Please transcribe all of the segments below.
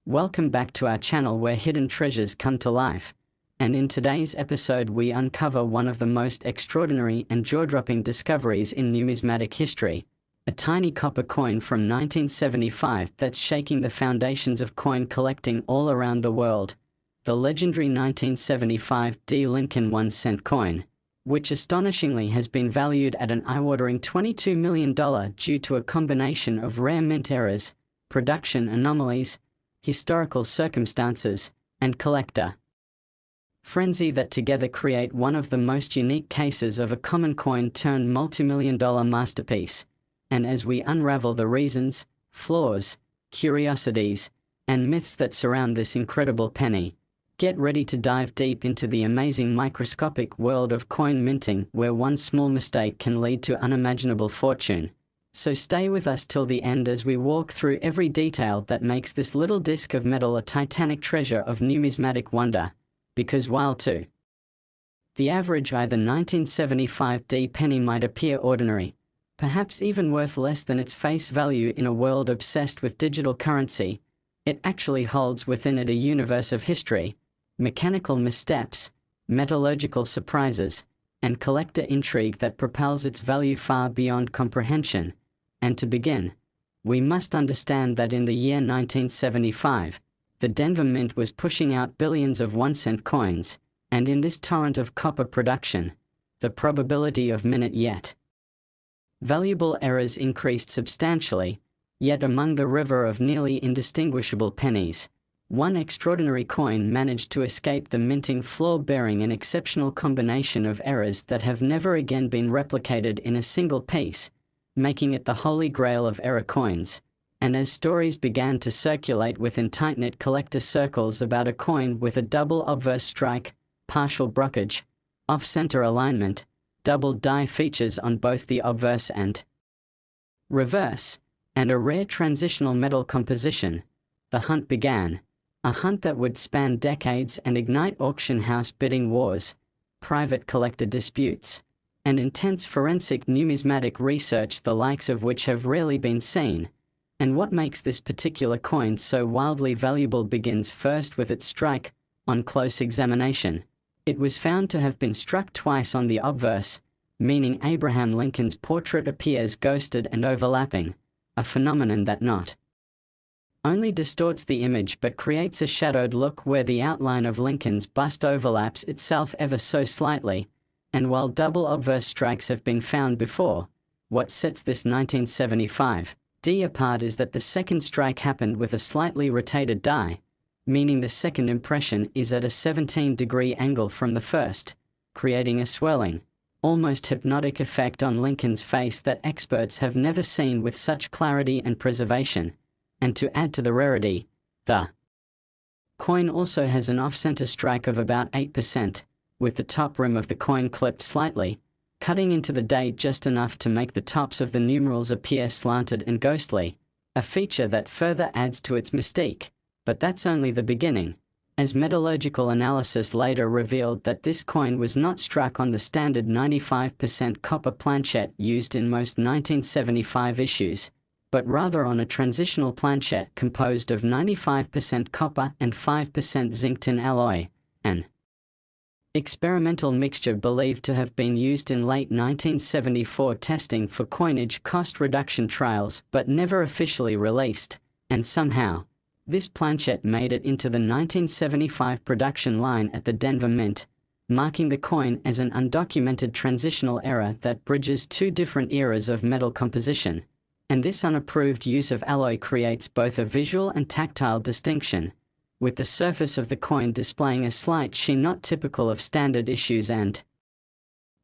Welcome back to our channel where hidden treasures come to life. And in today's episode we uncover one of the most extraordinary and jaw-dropping discoveries in numismatic history. A tiny copper coin from 1975 that's shaking the foundations of coin collecting all around the world. The legendary 1975 D. Lincoln 1-cent coin, which astonishingly has been valued at an eye-watering $22 million due to a combination of rare mint errors, production anomalies, historical circumstances, and collector frenzy that together create one of the most unique cases of a common coin turned multi-million-dollar masterpiece. And as we unravel the reasons, flaws, curiosities, and myths that surround this incredible penny, get ready to dive deep into the amazing microscopic world of coin minting where one small mistake can lead to unimaginable fortune. So stay with us till the end as we walk through every detail that makes this little disc of metal a titanic treasure of numismatic wonder. Because while to the average eye the 1975 D penny might appear ordinary, perhaps even worth less than its face value in a world obsessed with digital currency, it actually holds within it a universe of history, mechanical missteps, metallurgical surprises, and collector intrigue that propels its value far beyond comprehension. And to begin, we must understand that in the year 1975, the Denver Mint was pushing out billions of 1-cent coins, and in this torrent of copper production, the probability of minute yet valuable errors increased substantially. Yet among the river of nearly indistinguishable pennies, one extraordinary coin managed to escape the minting floor bearing an exceptional combination of errors that have never again been replicated in a single piece, making it the holy grail of error coins. And as stories began to circulate within tight-knit collector circles about a coin with a double obverse strike, partial brokerage, off-center alignment, double die features on both the obverse and reverse, and a rare transitional metal composition, the hunt began. A hunt that would span decades and ignite auction house bidding wars, private collector disputes, and intense forensic numismatic research the likes of which have rarely been seen. And what makes this particular coin so wildly valuable begins first with its strike. On close examination, it was found to have been struck twice on the obverse, meaning Abraham Lincoln's portrait appears ghosted and overlapping, a phenomenon that not only distorts the image but creates a shadowed look where the outline of Lincoln's bust overlaps itself ever so slightly. And while double obverse strikes have been found before, what sets this 1975 D apart is that the second strike happened with a slightly rotated die, meaning the second impression is at a 17-degree angle from the first, creating a swelling, almost hypnotic effect on Lincoln's face that experts have never seen with such clarity and preservation. And to add to the rarity, the coin also has an off-center strike of about 8%, with the top rim of the coin clipped slightly, cutting into the date just enough to make the tops of the numerals appear slanted and ghostly, a feature that further adds to its mystique. But that's only the beginning, as metallurgical analysis later revealed that this coin was not struck on the standard 95% copper planchet used in most 1975 issues, but rather on a transitional planchet composed of 95% copper and 5% zinc tin alloy, an experimental mixture believed to have been used in late 1974 testing for coinage cost reduction trials but never officially released. And somehow, this planchet made it into the 1975 production line at the Denver Mint, marking the coin as an undocumented transitional error that bridges two different eras of metal composition. And this unapproved use of alloy creates both a visual and tactile distinction, with the surface of the coin displaying a slight sheen not typical of standard issues and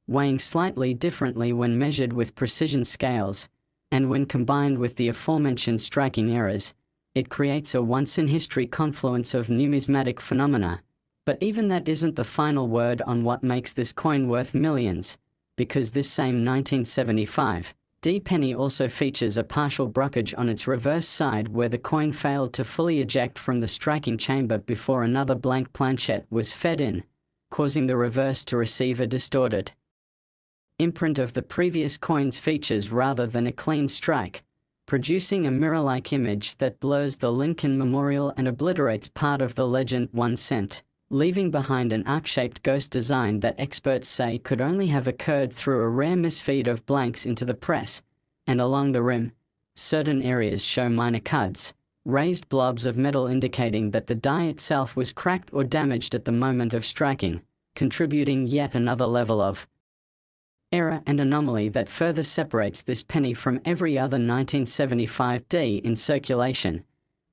weighing slightly differently when measured with precision scales. And when combined with the aforementioned striking errors, it creates a once-in-history confluence of numismatic phenomena. But even that isn't the final word on what makes this coin worth millions, because this same 1975 D penny also features a partial brokerage on its reverse side where the coin failed to fully eject from the striking chamber before another blank planchet was fed in, causing the reverse to receive a distorted imprint of the previous coin's features rather than a clean strike. producing a mirror-like image that blurs the Lincoln Memorial and obliterates part of the legend 1 cent, leaving behind an arc-shaped ghost design that experts say could only have occurred through a rare misfeed of blanks into the press, and along the rim, certain areas show minor cuts, raised blobs of metal indicating that the die itself was cracked or damaged at the moment of striking, contributing yet another level of error and anomaly that further separates this penny from every other 1975 D in circulation.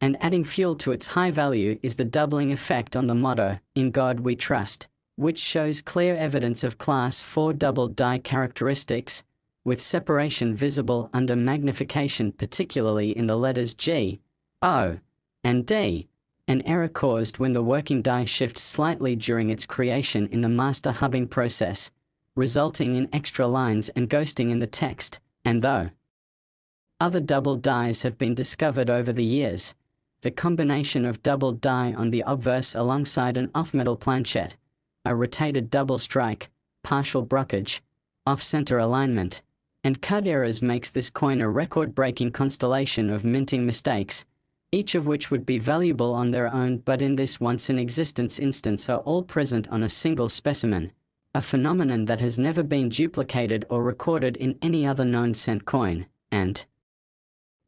And adding fuel to its high value is the doubling effect on the motto, "In God We Trust," which shows clear evidence of Class 4 double die characteristics, with separation visible under magnification, particularly in the letters G, O, and D, an error caused when the working die shifts slightly during its creation in the master hubbing process, resulting in extra lines and ghosting in the text. And though other double dies have been discovered over the years, the combination of double die on the obverse alongside an off-metal planchet, a rotated double strike, partial brokerage, off-center alignment, and cut errors makes this coin a record-breaking constellation of minting mistakes, each of which would be valuable on their own but in this once-in-existence instance are all present on a single specimen, a phenomenon that has never been duplicated or recorded in any other known cent coin, and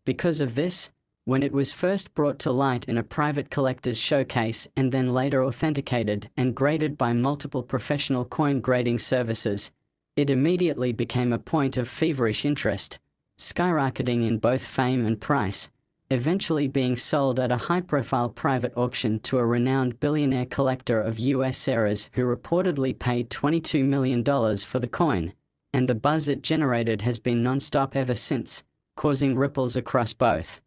because of this, when it was first brought to light in a private collector's showcase and then later authenticated and graded by multiple professional coin grading services, it immediately became a point of feverish interest, skyrocketing in both fame and price, eventually being sold at a high-profile private auction to a renowned billionaire collector of US errors who reportedly paid $22 million for the coin, and the buzz it generated has been non-stop ever since, causing ripples across both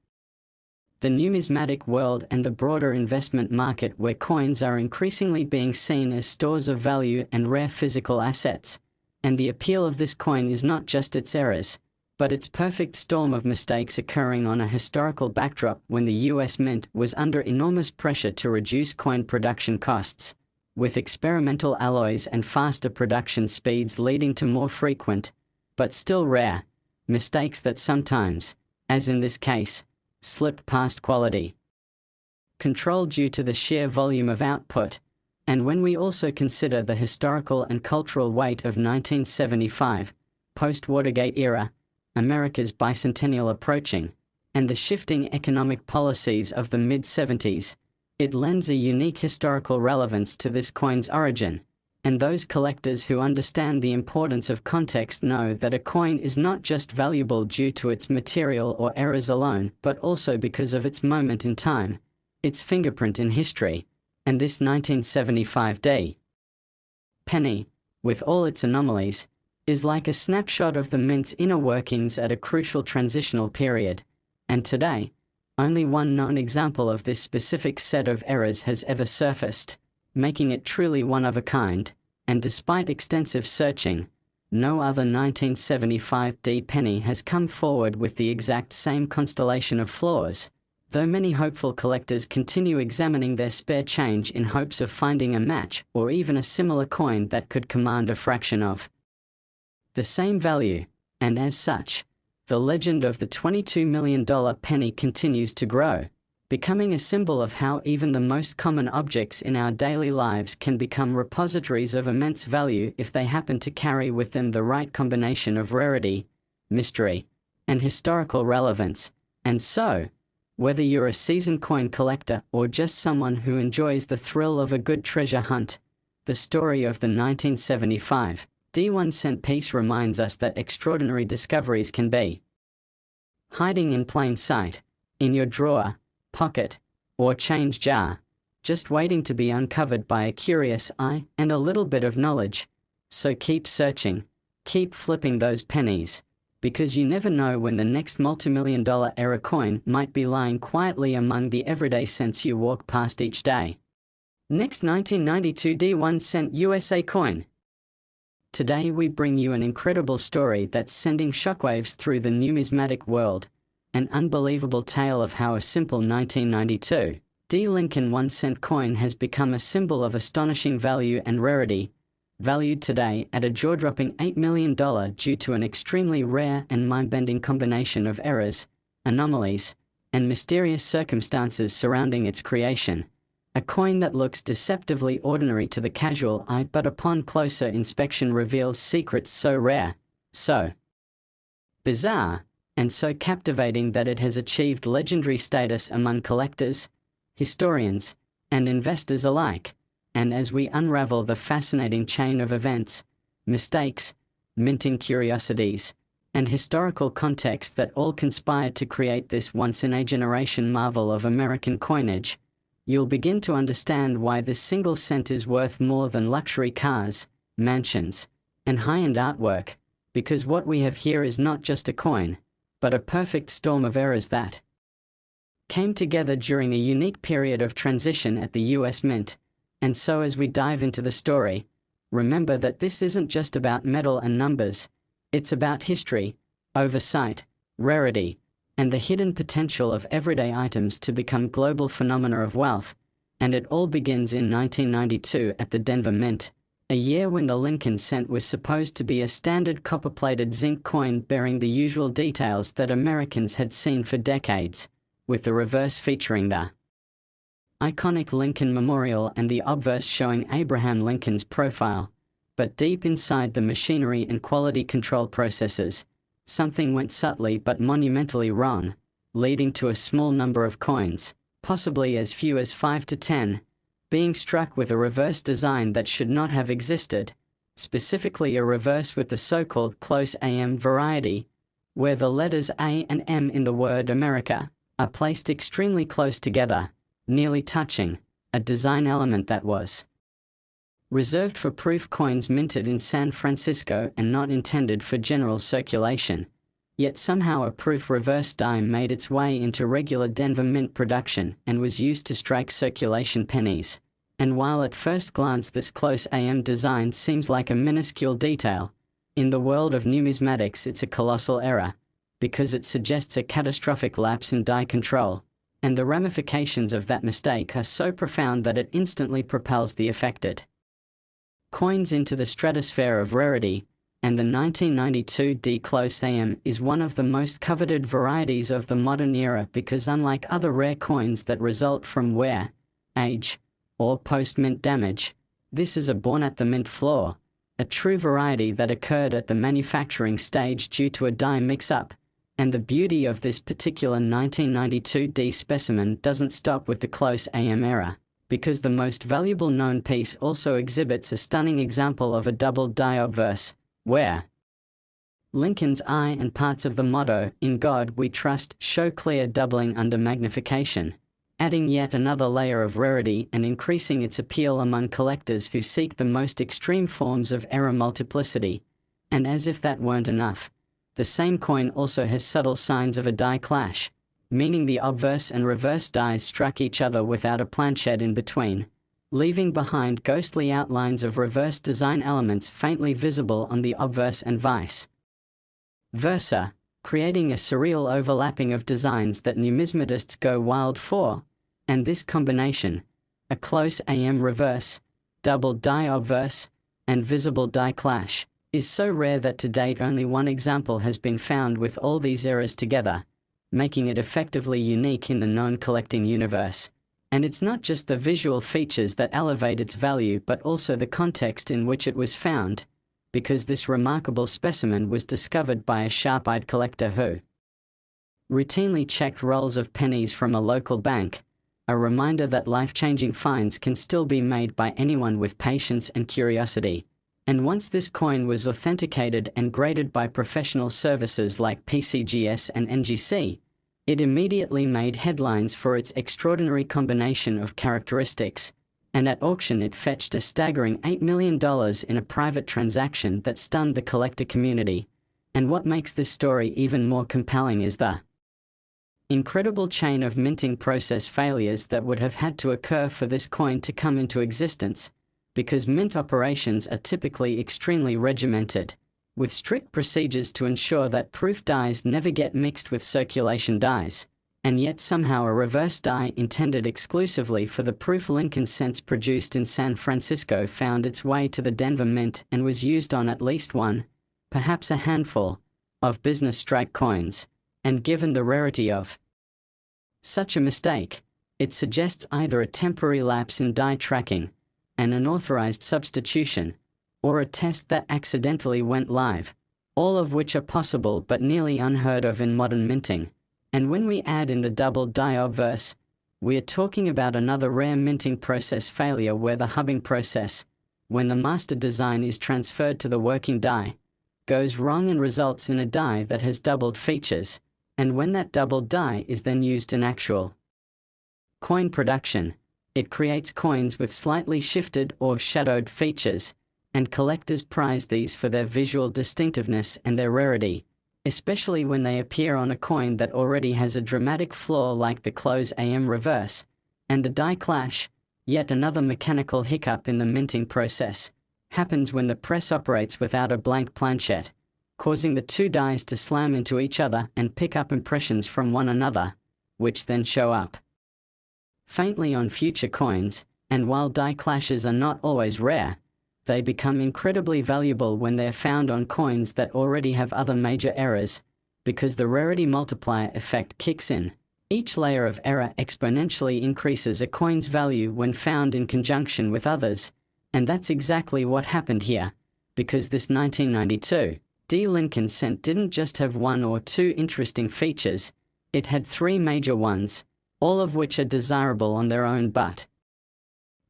the numismatic world and the broader investment market, where coins are increasingly being seen as stores of value and rare physical assets. And the appeal of this coin is not just its errors, but its perfect storm of mistakes occurring on a historical backdrop when the US Mint was under enormous pressure to reduce coin production costs, with experimental alloys and faster production speeds leading to more frequent, but still rare, mistakes that sometimes, as in this case, slipped past quality control due to the sheer volume of output. And when we also consider the historical and cultural weight of 1975, post-Watergate era, America's bicentennial approaching, and the shifting economic policies of the mid-70s, it lends a unique historical relevance to this coin's origin, and those collectors who understand the importance of context know that a coin is not just valuable due to its material or errors alone, but also because of its moment in time, its fingerprint in history. And this 1975 D penny, with all its anomalies, is like a snapshot of the mint's inner workings at a crucial transitional period. And today, only one known example of this specific set of errors has ever surfaced, making it truly one of a kind, and despite extensive searching, no other 1975 D penny has come forward with the exact same constellation of flaws, though many hopeful collectors continue examining their spare change in hopes of finding a match or even a similar coin that could command a fraction of the same value, and as such, the legend of the $22 million penny continues to grow, becoming a symbol of how even the most common objects in our daily lives can become repositories of immense value if they happen to carry with them the right combination of rarity, mystery, and historical relevance. And so, whether you're a seasoned coin collector or just someone who enjoys the thrill of a good treasure hunt, the story of the 1975 D1 cent piece reminds us that extraordinary discoveries can be hiding in plain sight, in your drawer, pocket, or change jar, just waiting to be uncovered by a curious eye and a little bit of knowledge. So keep searching, keep flipping those pennies, because you never know when the next multimillion-dollar error coin might be lying quietly among the everyday cents you walk past each day. Next, 1992 D1 cent USA coin. Today we bring you an incredible story that's sending shockwaves through the numismatic world, an unbelievable tale of how a simple 1992 D Lincoln 1 cent coin has become a symbol of astonishing value and rarity, valued today at a jaw-dropping $8 million due to an extremely rare and mind-bending combination of errors, anomalies, and mysterious circumstances surrounding its creation. A coin that looks deceptively ordinary to the casual eye but upon closer inspection reveals secrets so rare, so bizarre, and so captivating that it has achieved legendary status among collectors, historians, and investors alike. And as we unravel the fascinating chain of events, mistakes, minting curiosities, and historical context that all conspire to create this once-in-a-generation marvel of American coinage, you'll begin to understand why this single cent is worth more than luxury cars, mansions, and high-end artwork, because what we have here is not just a coin, but a perfect storm of errors that came together during a unique period of transition at the US Mint. And so as we dive into the story, remember that this isn't just about metal and numbers, it's about history, oversight, rarity, and the hidden potential of everyday items to become global phenomena of wealth. And it all begins in 1992 at the Denver Mint, a year when the Lincoln cent was supposed to be a standard copper-plated zinc coin bearing the usual details that Americans had seen for decades, with the reverse featuring the iconic Lincoln Memorial and the obverse showing Abraham Lincoln's profile. But deep inside the machinery and quality control processes, something went subtly but monumentally wrong, leading to a small number of coins, possibly as few as 5 to 10, being struck with a reverse design that should not have existed, specifically a reverse with the so-called close AM variety, where the letters A and M in the word America are placed extremely close together, nearly touching, a design element that was reserved for proof coins minted in San Francisco and not intended for general circulation. Yet somehow a proof reverse die made its way into regular Denver Mint production and was used to strike circulation pennies. And while at first glance this close AM design seems like a minuscule detail, in the world of numismatics it's a colossal error, because it suggests a catastrophic lapse in die control, and the ramifications of that mistake are so profound that it instantly propels the affected coins into the stratosphere of rarity. And the 1992 D Close AM is one of the most coveted varieties of the modern era because unlike other rare coins that result from wear, age, or post-mint damage, this is a born at the mint floor, a true variety that occurred at the manufacturing stage due to a die mix-up. And the beauty of this particular 1992 D specimen doesn't stop with the Close AM era, because the most valuable known piece also exhibits a stunning example of a double die obverse, where Lincoln's eye and parts of the motto, "In God We Trust," show clear doubling under magnification, adding yet another layer of rarity and increasing its appeal among collectors who seek the most extreme forms of error multiplicity. And as if that weren't enough, the same coin also has subtle signs of a die clash, meaning the obverse and reverse dies struck each other without a planchet in between, leaving behind ghostly outlines of reverse design elements faintly visible on the obverse and vice versa, creating a surreal overlapping of designs that numismatists go wild for. And this combination, a close AM reverse, double die obverse, and visible die clash, is so rare that to date only one example has been found with all these errors together, making it effectively unique in the known collecting universe. And it's not just the visual features that elevate its value but also the context in which it was found, because this remarkable specimen was discovered by a sharp-eyed collector who routinely checked rolls of pennies from a local bank, a reminder that life-changing finds can still be made by anyone with patience and curiosity. And once this coin was authenticated and graded by professional services like PCGS and NGC, it immediately made headlines for its extraordinary combination of characteristics, and at auction it fetched a staggering $8 million in a private transaction that stunned the collector community. And what makes this story even more compelling is the incredible chain of minting process failures that would have had to occur for this coin to come into existence, because mint operations are typically extremely regimented, with strict procedures to ensure that proof dies never get mixed with circulation dies. And yet somehow a reverse die intended exclusively for the proof Lincoln cents produced in San Francisco found its way to the Denver Mint and was used on at least one, perhaps a handful, of business strike coins. and given the rarity of such a mistake, it suggests either a temporary lapse in die tracking, an unauthorized substitution, or a test that accidentally went live, all of which are possible but nearly unheard of in modern minting. And when we add in the double die obverse, we are talking about another rare minting process failure where the hubbing process, when the master design is transferred to the working die, goes wrong and results in a die that has doubled features, and when that doubled die is then used in actual coin production, it creates coins with slightly shifted or shadowed features, and collectors prize these for their visual distinctiveness and their rarity, especially when they appear on a coin that already has a dramatic flaw like the close AM reverse, and the die clash, yet another mechanical hiccup in the minting process, happens when the press operates without a blank planchet, causing the two dies to slam into each other and pick up impressions from one another, which then show up faintly on future coins, and while die clashes are not always rare, they become incredibly valuable when they're found on coins that already have other major errors, because the rarity multiplier effect kicks in. Each layer of error exponentially increases a coin's value when found in conjunction with others, and that's exactly what happened here, because this 1992 D. Lincoln cent didn't just have one or two interesting features, it had three major ones, all of which are desirable on their own but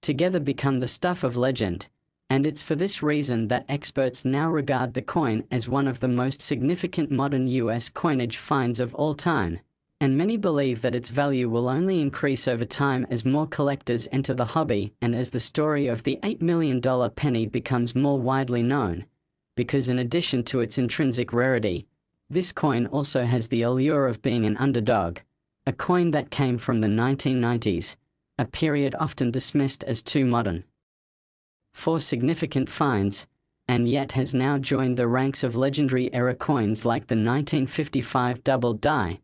together become the stuff of legend, and it's for this reason that experts now regard the coin as one of the most significant modern US coinage finds of all time, and many believe that its value will only increase over time as more collectors enter the hobby and as the story of the $8 million penny becomes more widely known, because in addition to its intrinsic rarity, this coin also has the allure of being an underdog, a coin that came from the 1990s, a period often dismissed as too modern for significant finds, and yet has now joined the ranks of legendary era coins like the 1955 double die,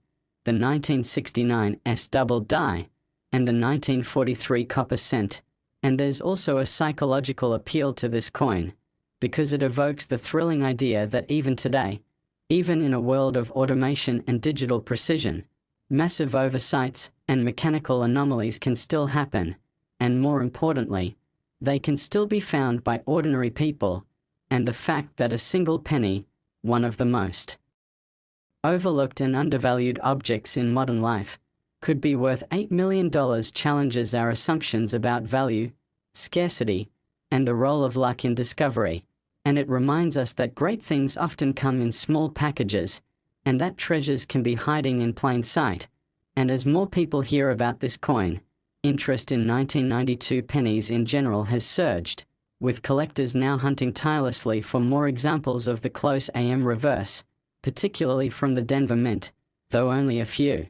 the 1969 S double die, and the 1943 copper cent. And there's also a psychological appeal to this coin, because it evokes the thrilling idea that even today, even in a world of automation and digital precision, massive oversights and mechanical anomalies can still happen, and more importantly, they can still be found by ordinary people, and the fact that a single penny, one of the most overlooked and undervalued objects in modern life, could be worth $8 million challenges our assumptions about value, scarcity, and the role of luck in discovery, and it reminds us that great things often come in small packages, and that treasures can be hiding in plain sight. And as more people hear about this coin, interest in 1992 pennies in general has surged, with collectors now hunting tirelessly for more examples of the close AM reverse, particularly from the Denver Mint, though only a few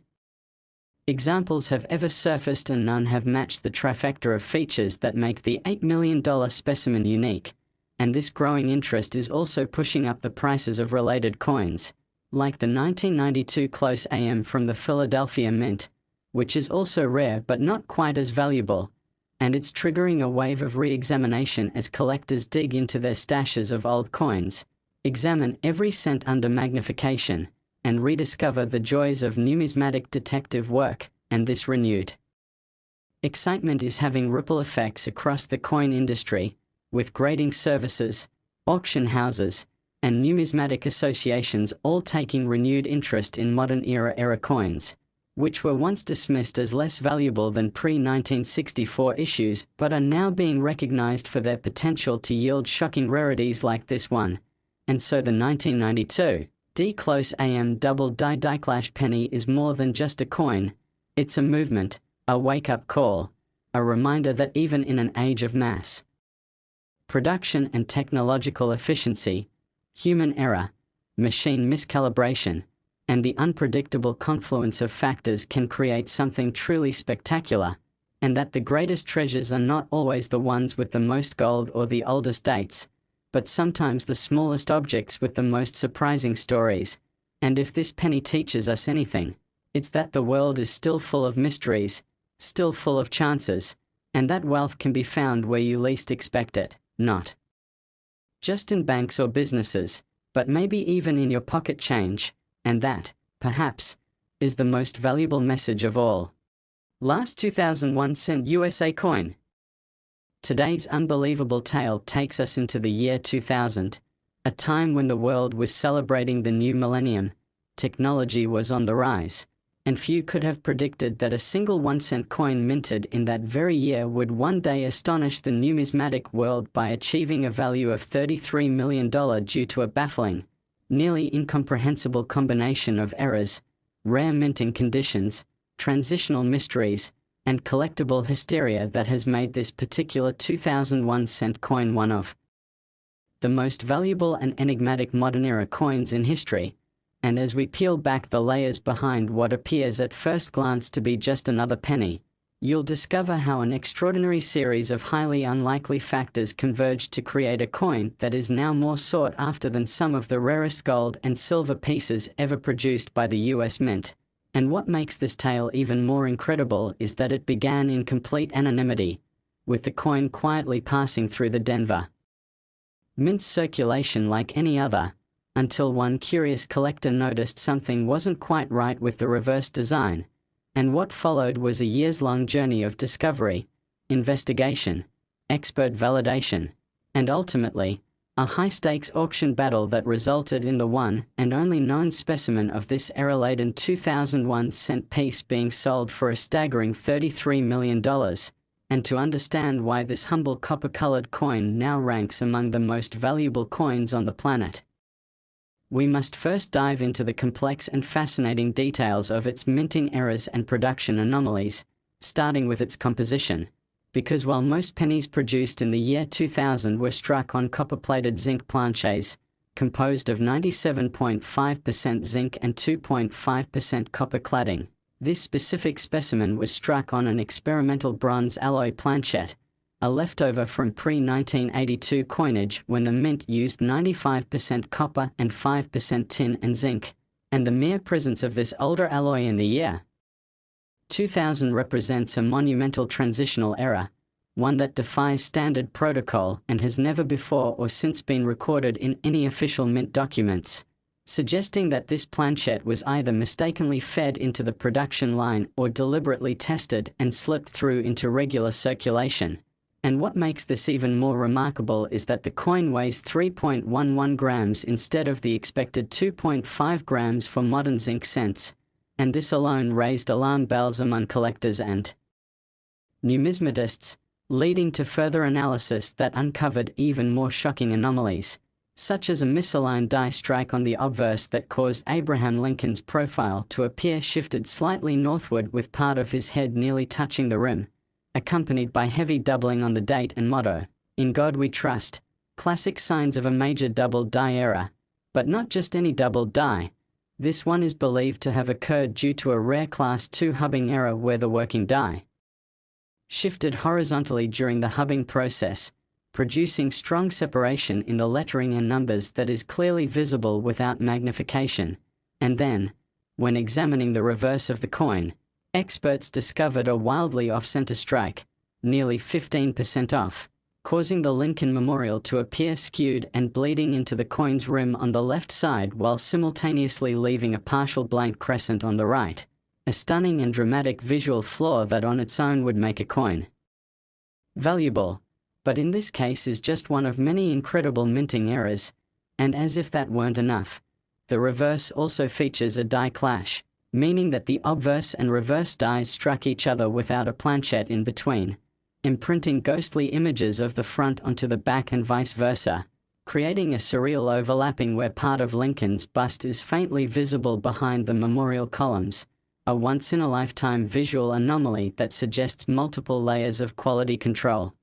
examples have ever surfaced and none have matched the trifecta of features that make the $8 million specimen unique, and this growing interest is also pushing up the prices of related coins, like the 1992 close AM from the Philadelphia Mint, which is also rare but not quite as valuable, and it's triggering a wave of re-examination as collectors dig into their stashes of old coins, examine every cent under magnification, and rediscover the joys of numismatic detective work, and this renewed excitement is having ripple effects across the coin industry, with grading services, auction houses, and numismatic associations all taking renewed interest in modern era coins, which were once dismissed as less valuable than pre-1964 issues but are now being recognized for their potential to yield shocking rarities like this one. And so the 1992 D close AM double die clash penny is more than just a coin, it's a movement, a wake-up call, a reminder that even in an age of mass production and technological efficiency, human error, machine miscalibration, and the unpredictable confluence of factors can create something truly spectacular, and that the greatest treasures are not always the ones with the most gold or the oldest dates, but sometimes the smallest objects with the most surprising stories. And if this penny teaches us anything, it's that the world is still full of mysteries, still full of chances, and that wealth can be found where you least expect it, not just in banks or businesses, but maybe even in your pocket change, and that, perhaps, is the most valuable message of all. Last 2001-cent USA coin. Today's unbelievable tale takes us into the year 2000, a time when the world was celebrating the new millennium. Technology was on the rise, and few could have predicted that a single 1-cent coin minted in that very year would one day astonish the numismatic world by achieving a value of $33 million due to a baffling, nearly incomprehensible combination of errors, rare minting conditions, transitional mysteries, and collectible hysteria that has made this particular 2001-cent coin one of the most valuable and enigmatic modern-era coins in history. And as we peel back the layers behind what appears at first glance to be just another penny, you'll discover how an extraordinary series of highly unlikely factors converged to create a coin that is now more sought after than some of the rarest gold and silver pieces ever produced by the US Mint. And what makes this tale even more incredible is that it began in complete anonymity, with the coin quietly passing through the Denver Mint's circulation like any other, until one curious collector noticed something wasn't quite right with the reverse design, and what followed was a years-long journey of discovery, investigation, expert validation, and ultimately, a high-stakes auction battle that resulted in the one and only known specimen of this error-laden 2001-cent piece being sold for a staggering $33 million. And to understand why this humble copper-colored coin now ranks among the most valuable coins on the planet, we must first dive into the complex and fascinating details of its minting errors and production anomalies, starting with its composition. Because while most pennies produced in the year 2000 were struck on copper-plated zinc planchets, composed of 97.5% zinc and 2.5% copper cladding, this specific specimen was struck on an experimental bronze alloy planchet, a leftover from pre-1982 coinage when the mint used 95% copper and 5% tin and zinc, and the mere presence of this older alloy in the year 2000 represents a monumental transitional error, one that defies standard protocol and has never before or since been recorded in any official mint documents, suggesting that this planchet was either mistakenly fed into the production line or deliberately tested and slipped through into regular circulation. And what makes this even more remarkable is that the coin weighs 3.11 grams instead of the expected 2.5 grams for modern zinc cents, and this alone raised alarm bells among collectors and numismatists, leading to further analysis that uncovered even more shocking anomalies, such as a misaligned die strike on the obverse that caused Abraham Lincoln's profile to appear shifted slightly northward with part of his head nearly touching the rim, accompanied by heavy doubling on the date and motto, "In God We Trust," classic signs of a major doubled die error. But not just any doubled die. This one is believed to have occurred due to a rare Class II hubbing error where the working die shifted horizontally during the hubbing process, producing strong separation in the lettering and numbers that is clearly visible without magnification. And then, when examining the reverse of the coin, experts discovered a wildly off-center strike, nearly 15% off, causing the Lincoln Memorial to appear skewed and bleeding into the coin's rim on the left side while simultaneously leaving a partial blank crescent on the right, a stunning and dramatic visual flaw that on its own would make a coin valuable, but in this case is just one of many incredible minting errors. And as if that weren't enough, the reverse also features a die clash, meaning that the obverse and reverse dies struck each other without a planchet in between, imprinting ghostly images of the front onto the back and vice versa, creating a surreal overlapping where part of Lincoln's bust is faintly visible behind the memorial columns, a once-in-a-lifetime visual anomaly that suggests multiple layers of quality control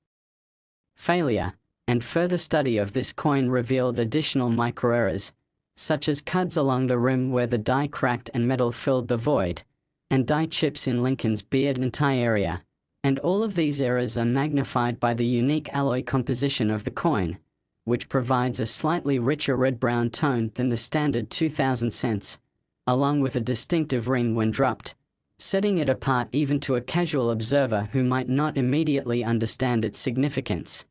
failure, and further study of this coin revealed additional microerrors, such as cuts along the rim where the die cracked and metal filled the void, and die chips in Lincoln's beard and tie area. And all of these errors are magnified by the unique alloy composition of the coin, which provides a slightly richer red-brown tone than the standard 2000 cents, along with a distinctive ring when dropped, setting it apart even to a casual observer who might not immediately understand its significance.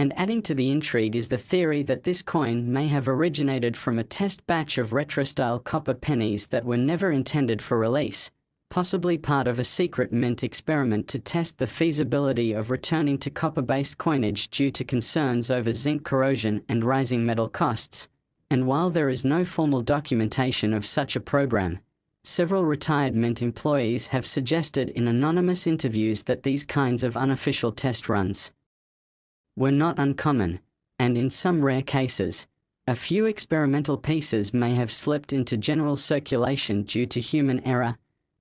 And adding to the intrigue is the theory that this coin may have originated from a test batch of retro-style copper pennies that were never intended for release, possibly part of a secret mint experiment to test the feasibility of returning to copper-based coinage due to concerns over zinc corrosion and rising metal costs. And while there is no formal documentation of such a program, several retired mint employees have suggested in anonymous interviews that these kinds of unofficial test runs were not uncommon, and in some rare cases, a few experimental pieces may have slipped into general circulation due to human error,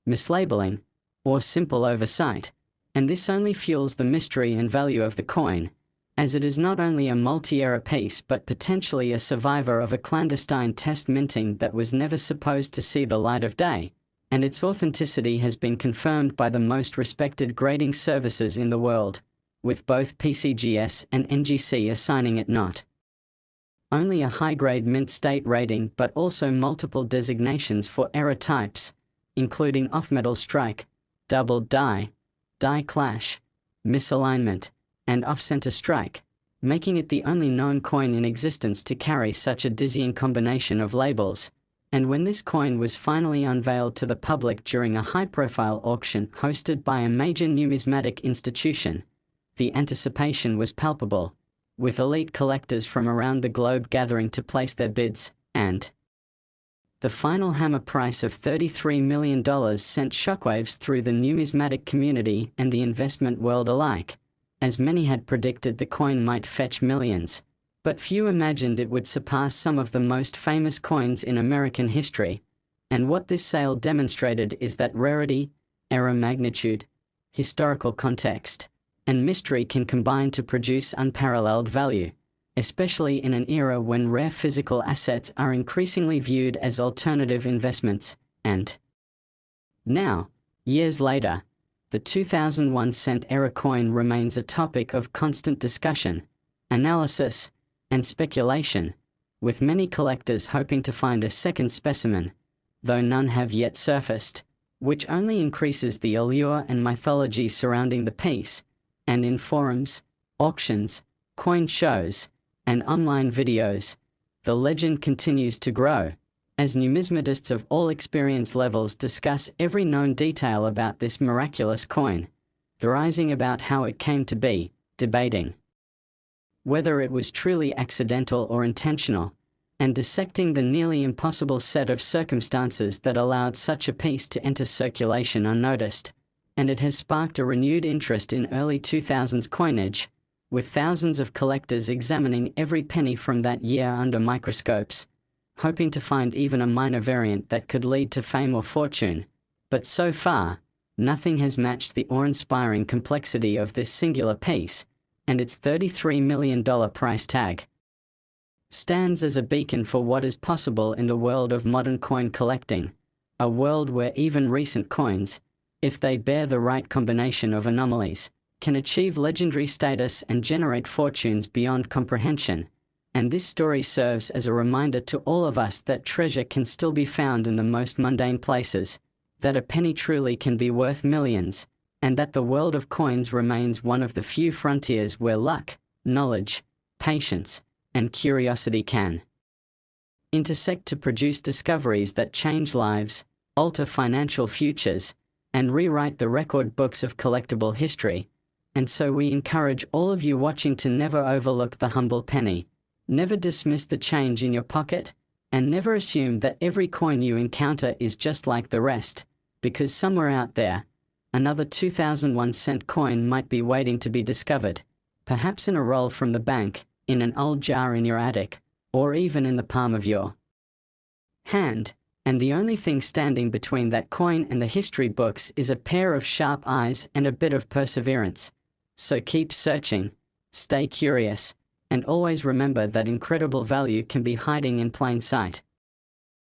mislabeling, or simple oversight, and this only fuels the mystery and value of the coin, as it is not only a multi-era piece but potentially a survivor of a clandestine test minting that was never supposed to see the light of day, and its authenticity has been confirmed by the most respected grading services in the world, with both PCGS and NGC assigning it not only a high-grade mint state rating but also multiple designations for error types, including off-metal strike, double die, die clash, misalignment, and off-center strike, making it the only known coin in existence to carry such a dizzying combination of labels. And when this coin was finally unveiled to the public during a high-profile auction hosted by a major numismatic institution, the anticipation was palpable, with elite collectors from around the globe gathering to place their bids, and the final hammer price of $33 million sent shockwaves through the numismatic community and the investment world alike, as many had predicted the coin might fetch millions, but few imagined it would surpass some of the most famous coins in American history. And what this sale demonstrated is that rarity, error magnitude, historical context, and mystery can combine to produce unparalleled value, especially in an era when rare physical assets are increasingly viewed as alternative investments. And now, years later, the 2001 cent era coin remains a topic of constant discussion, analysis, and speculation, with many collectors hoping to find a second specimen, though none have yet surfaced, which only increases the allure and mythology surrounding the piece. And in forums, auctions, coin shows, and online videos, the legend continues to grow, as numismatists of all experience levels discuss every known detail about this miraculous coin, theorizing about how it came to be, debating whether it was truly accidental or intentional, and dissecting the nearly impossible set of circumstances that allowed such a piece to enter circulation unnoticed. And it has sparked a renewed interest in early 2000s coinage, with thousands of collectors examining every penny from that year under microscopes, hoping to find even a minor variant that could lead to fame or fortune. But so far, nothing has matched the awe-inspiring complexity of this singular piece, and its $33 million price tag stands as a beacon for what is possible in the world of modern coin collecting, a world where even recent coins, if they bear the right combination of anomalies, can achieve legendary status and generate fortunes beyond comprehension. And this story serves as a reminder to all of us that treasure can still be found in the most mundane places, that a penny truly can be worth millions, and that the world of coins remains one of the few frontiers where luck, knowledge, patience, and curiosity can intersect to produce discoveries that change lives, alter financial futures, and rewrite the record books of collectible history. And so we encourage all of you watching to never overlook the humble penny, never dismiss the change in your pocket, and never assume that every coin you encounter is just like the rest, because somewhere out there, another 2001 cent coin might be waiting to be discovered, perhaps in a roll from the bank, in an old jar in your attic, or even in the palm of your hand. And the only thing standing between that coin and the history books is a pair of sharp eyes and a bit of perseverance. So keep searching, stay curious, and always remember that incredible value can be hiding in plain sight.